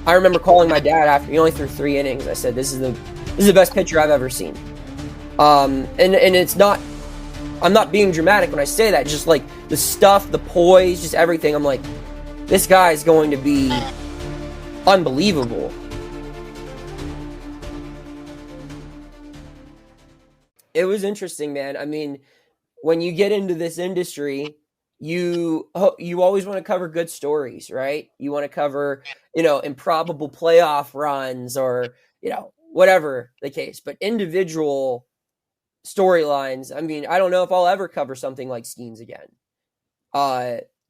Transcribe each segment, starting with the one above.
I remember calling my dad after he only threw 3 innings. I said, "This is the best pitcher I've ever seen." And it's not. I'm not being dramatic when I say that. Just like the stuff, the poise, just everything. I'm like, this guy is going to be unbelievable. It was interesting, man. I mean, when you get into this industry, you always want to cover good stories, right? You want to cover, improbable playoff runs or, whatever the case. But individual storylines, I mean, I don't know if I'll ever cover something like Skenes again.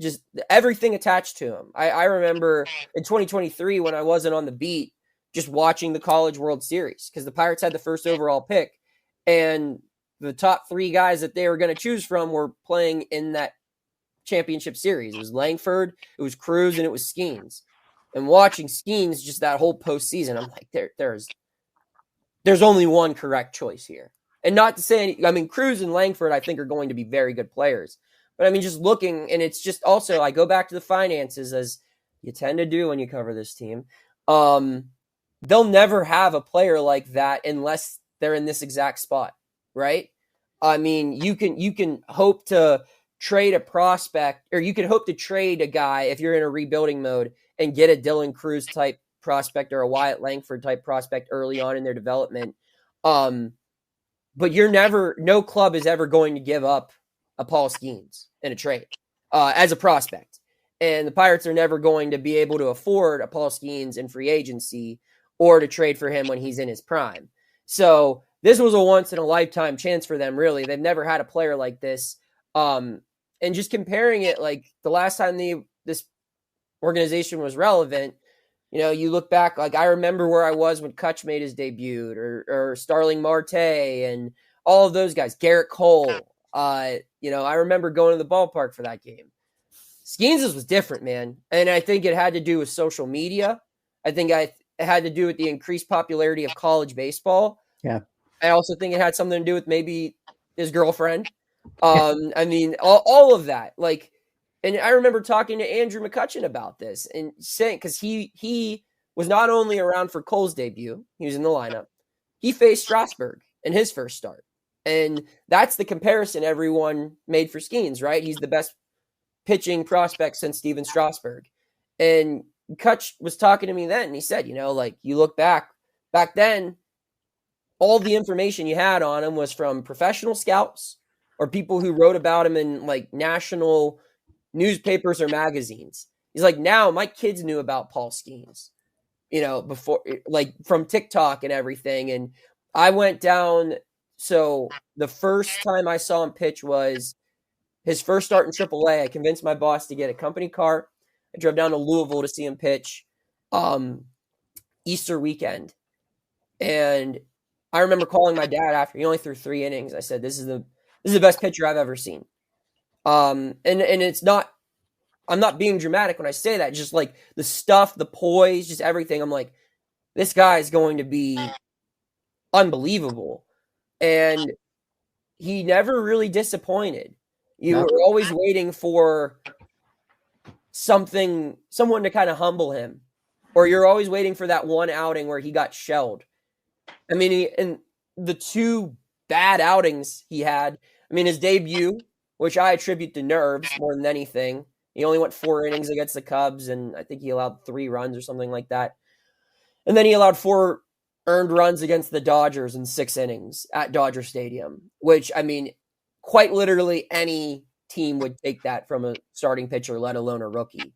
Just everything attached to him. I remember in 2023 when I wasn't on the beat, just watching the College World Series because the Pirates had the first overall pick. And the top 3 guys that they were going to choose from were playing in that championship series. It was Langford, it was Cruz, and it was Skenes. And watching Skenes just that whole postseason, I'm like, there's only one correct choice here. And not to say, Cruz and Langford, I think, are going to be very good players. But I mean, just looking, and it's just also, I go back to the finances as you tend to do when you cover this team. They'll never have a player like that unless they're in this exact spot, right? I mean, you can hope to trade a prospect, or you can hope to trade a guy if you're in a rebuilding mode and get a Dylan Cruz type prospect or a Wyatt Langford type prospect early on in their development. But no club is ever going to give up a Paul Skenes in a trade as a prospect. And the Pirates are never going to be able to afford a Paul Skenes in free agency or to trade for him when he's in his prime. So this was a once-in-a-lifetime chance for them, really. They've never had a player like this. And just comparing it, like the last time this organization was relevant, you look back, like I remember where I was when Kutch made his debut, or Starling Marte and all of those guys, Garrett Cole. I remember going to the ballpark for that game. Skenes was different, man. And I think it had to do with social media. I think it had to do with the increased popularity of college baseball. Yeah. I also think it had something to do with maybe his girlfriend. I mean, all of that. Like, and I remember talking to Andrew McCutcheon about this and saying, because he was not only around for Cole's debut, he was in the lineup. He faced Strasburg in his first start. And that's the comparison everyone made for Skenes, right? He's the best pitching prospect since Steven Strasburg. And Kutch was talking to me then, and he said, you look back then, all the information you had on him was from professional scouts or people who wrote about him in like national newspapers or magazines. He's like, now my kids knew about Paul Skenes, before, like from TikTok and everything. And I went down. So the first time I saw him pitch was his first start in AAA. I convinced my boss to get a company car. I drove down to Louisville to see him pitch Easter weekend. And I remember calling my dad after he only threw 3 innings. I said, this is the best pitcher I've ever seen. And it's not, I'm not being dramatic when I say that. Just like the stuff, the poise, just everything. I'm like, this guy is going to be unbelievable. And he never really disappointed. You were always waiting for someone to kind of humble him, or you're always waiting for that one outing where he got shelled. I mean, and the 2 bad outings he had, his debut, which I attribute to nerves more than anything. He only went 4 innings against the Cubs, and I think he allowed 3 runs or something like that. And then he allowed 4 earned runs against the Dodgers in 6 innings at Dodger Stadium, which, quite literally any team would take that from a starting pitcher, let alone a rookie.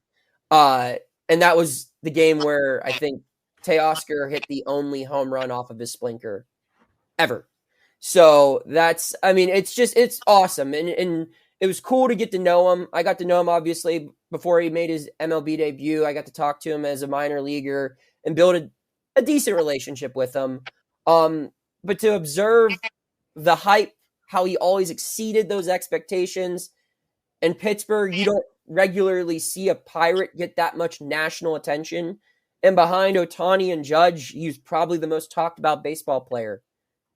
And that was the game where I think Teoscar hit the only home run off of his splinker ever. So that's, it's awesome. And it was cool to get to know him. I got to know him, obviously, before he made his MLB debut. I got to talk to him as a minor leaguer and build a decent relationship with him. But to observe the hype, how he always exceeded those expectations. In Pittsburgh, you don't regularly see a Pirate get that much national attention. And behind Ohtani and Judge, he's probably the most talked about baseball player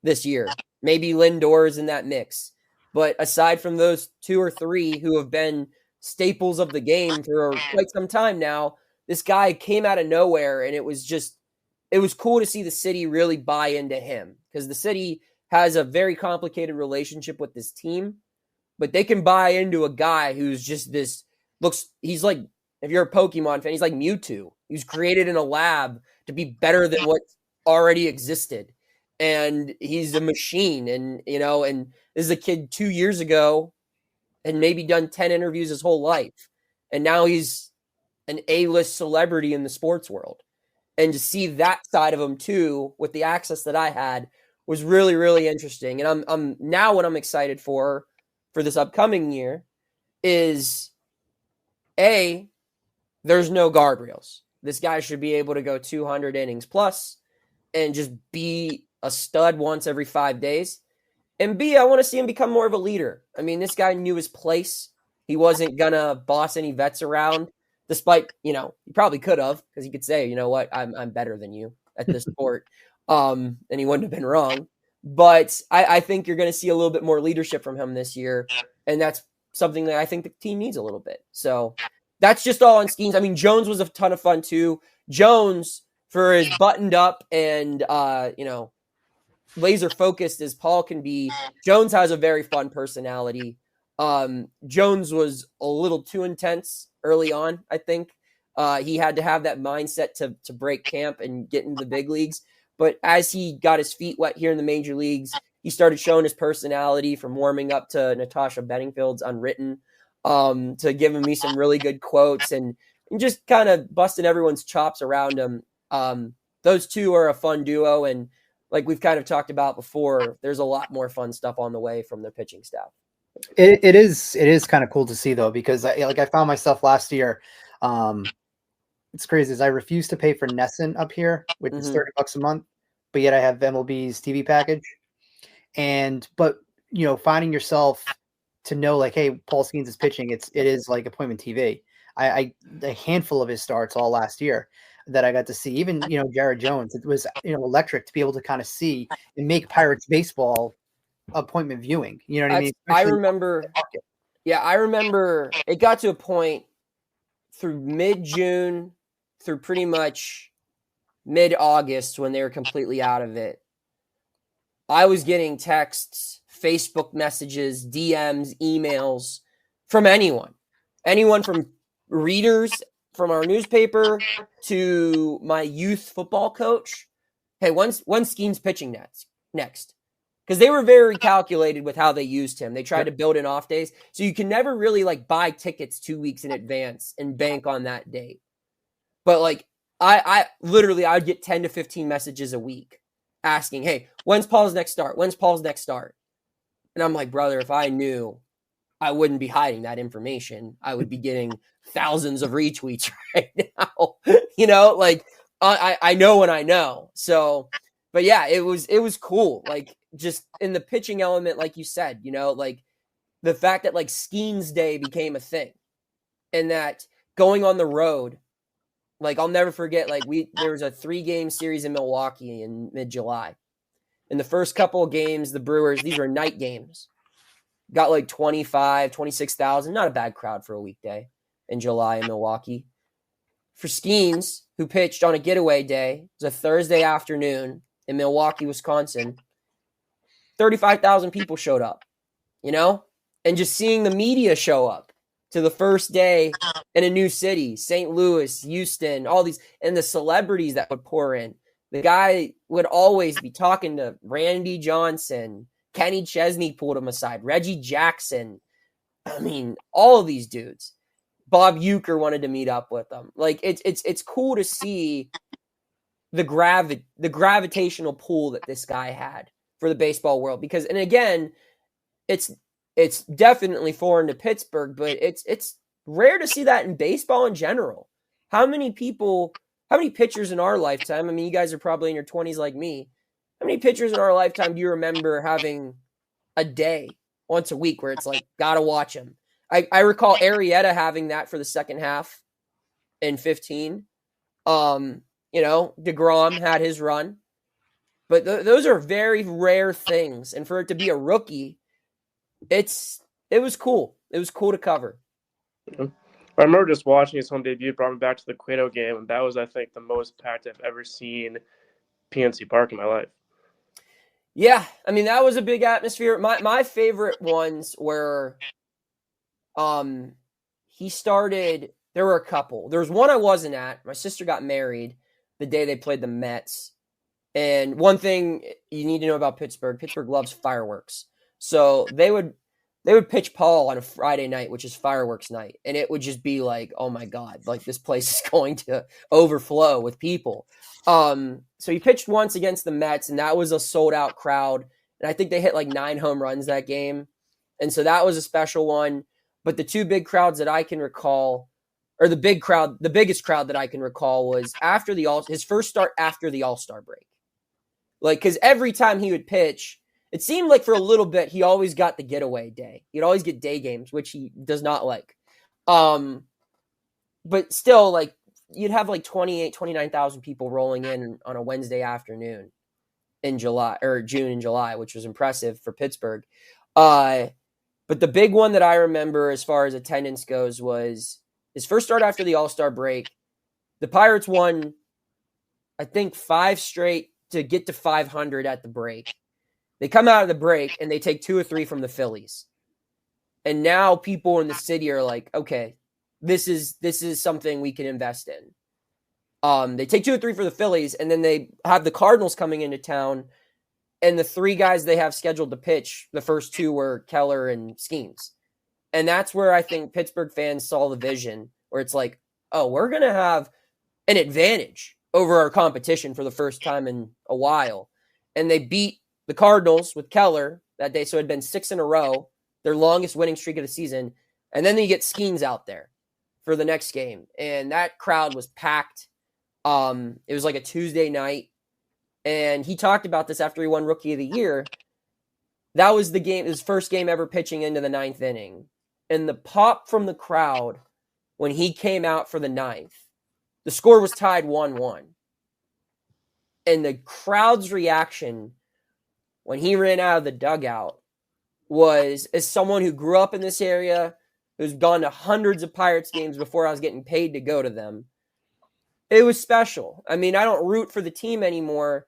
this year. Maybe Lindor is in that mix. But aside from those 2 or 3 who have been staples of the game for quite some time now, this guy came out of nowhere, and it was cool to see the city really buy into him, because the city has a very complicated relationship with this team, but they can buy into a guy who's just he's like, if you're a Pokemon fan, he's like Mewtwo. He was created in a lab to be better than what already existed. And he's a machine. And, and this is a kid 2 years ago and maybe done 10 interviews his whole life. And now he's an A-list celebrity in the sports world. And to see that side of him too, with the access that I had, was really, really interesting. And I'm now what I'm excited for this upcoming year is there's no guardrails. This guy should be able to go 200 innings plus and just be a stud once every 5 days. And B, I want to see him become more of a leader. I mean, this guy knew his place. He wasn't going to boss any vets around, despite, he probably could have, because he could say, you know what, I'm better than you at this sport. And he wouldn't have been wrong. But I think you're going to see a little bit more leadership from him this year. And that's something that I think the team needs a little bit. So that's just all on Skenes. I mean, Jones was a ton of fun too. Jones, for as buttoned up and, laser focused as Paul can be, Jones has a very fun personality. Jones was a little too intense early on, I think. He had to have that mindset to break camp and get into the big leagues. But as he got his feet wet here in the major leagues, he started showing his personality, from warming up to Natasha Bedingfield's Unwritten, to giving me some really good quotes and just kind of busting everyone's chops around him. Those two are a fun duo. And like we've kind of talked about before, there's a lot more fun stuff on the way from their pitching staff. It is kind of cool to see, though, because I found myself last year. It's crazy. Is I refuse to pay for Nesson up here, which is $30 a month, but yet I have MLB's TV package. But finding yourself to know, like, hey, Paul Skenes is pitching. It is like appointment TV. A handful of his starts all last year that I got to see. Even Jared Jones. It was electric to be able to kind of see and make Pirates baseball appointment viewing. You know what I mean? I remember. Yeah, I remember it got to a point through mid-June through pretty much mid-August when they were completely out of it. I was getting texts, Facebook messages, DMs, emails from anyone from readers from our newspaper to my youth football coach. Hey, when's Skenes pitching next? Because they were very calculated with how they used him. They tried to build in off days. So you can never really buy tickets 2 weeks in advance and bank on that date. But I literally, I would get 10 to 15 messages a week asking, hey, when's Paul's next start? And I'm like, brother, if I knew, I wouldn't be hiding that information. I would be getting thousands of retweets right now. I know when I know. So, but yeah, it was cool. Just in the pitching element, like you said, the fact that Skenes Day became a thing, and that going on the road, I'll never forget, there was a 3-game series in Milwaukee in mid-July. In the first couple of games, the Brewers, these were night games, got 25, 26,000, not a bad crowd for a weekday in July in Milwaukee. For Skenes, who pitched on a getaway day, it was a Thursday afternoon in Milwaukee, Wisconsin, 35,000 people showed up, and just seeing the media show up to the first day in a new city, St. Louis, Houston, all these, and the celebrities that would pour in. The guy would always be talking to Randy Johnson, Kenny Chesney pulled him aside, Reggie Jackson. I mean, all of these dudes. Bob Uecker wanted to meet up with them. It's cool to see the gravitational pull that this guy had for the baseball world, because, and again, it's definitely foreign to Pittsburgh, but it's rare to see that in baseball in general. How many pitchers in our lifetime, I mean, you guys are probably in your 20s like me, how many pitchers in our lifetime do you remember having a day once a week where it's gotta watch him? I recall Arrieta having that for the second half in 15. DeGrom had his run. But those are very rare things. And for it to be a rookie, it was cool. It was cool to cover. I remember just watching his home debut, brought me back to the Cueto game, and that was, I think, the most packed I've ever seen PNC Park in my life. Yeah, I mean that was a big atmosphere. My favorite ones were, he started. There were a couple. There was one I wasn't at. My sister got married the day they played the Mets. And one thing you need to know about Pittsburgh loves fireworks. So they would pitch Paul on a Friday night, which is fireworks night, and it would just be like, oh my God, like this place is going to overflow with people. So he pitched once against the Mets, and that was a sold out crowd. And I think they hit like 9 home runs that game. And so that was a special one. But the two big crowds that I can recall, or the biggest crowd that I can recall was after his first start after the All-Star break. Like, because every time he would pitch, it seemed like for a little bit, he always got the getaway day. He'd always get day games, which he does not like. But still, like, you'd have like 29,000 people rolling in on a Wednesday afternoon in July, or June and July, which was impressive for Pittsburgh. But the big one that I remember as far as attendance goes was his first start after the All-Star break. The Pirates won, I think, 5 straight to get to 500 at the break. They come out of the break and they take 2 or 3 from the Phillies. And now people in the city are like, okay, this is something we can invest in. They take 2 or 3 for the Phillies, and then they have the Cardinals coming into town, and the 3 guys they have scheduled to pitch, the first 2 were Keller and Skenes. And that's where I think Pittsburgh fans saw the vision, where it's like, oh, we're going to have an advantage over our competition for the first time in a while. And they beat the Cardinals with Keller that day, so it had been 6 in a row, their longest winning streak of the season. And then they get Skenes out there for the next game. And that crowd was packed. It was like a Tuesday night. And he talked about this after he won Rookie of the Year. That was the game, his first game ever pitching into the 9th inning. And the pop from the crowd when he came out for the 9th, the score was tied 1-1. And the crowd's reaction when he ran out of the dugout was, as someone who grew up in this area, who's gone to hundreds of Pirates games before I was getting paid to go to them, it was special. I mean, I don't root for the team anymore,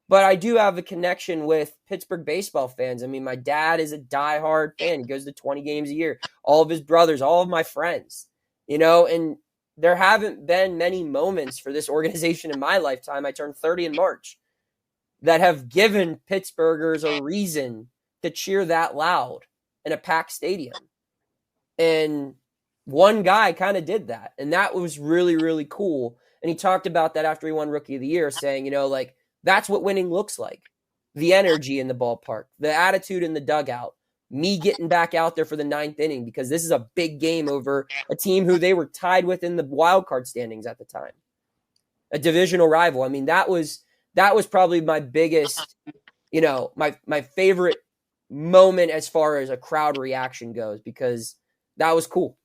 but I do have a connection with Pittsburgh baseball fans. I mean, my dad is a diehard fan. He goes to 20 games a year. All of his brothers, all of my friends, and there haven't been many moments for this organization in my lifetime. I turned 30 in March, that have given Pittsburghers a reason to cheer that loud in a packed stadium. And one guy kind of did that. And that was really, really cool. And he talked about that after he won Rookie of the Year, saying, like, that's what winning looks like. The energy in the ballpark, the attitude in the dugout, me getting back out there for the 9th inning, because this is a big game over a team who they were tied with in the wild card standings at the time, a divisional rival. I mean, that was probably my biggest, my favorite moment as far as a crowd reaction goes, because that was cool.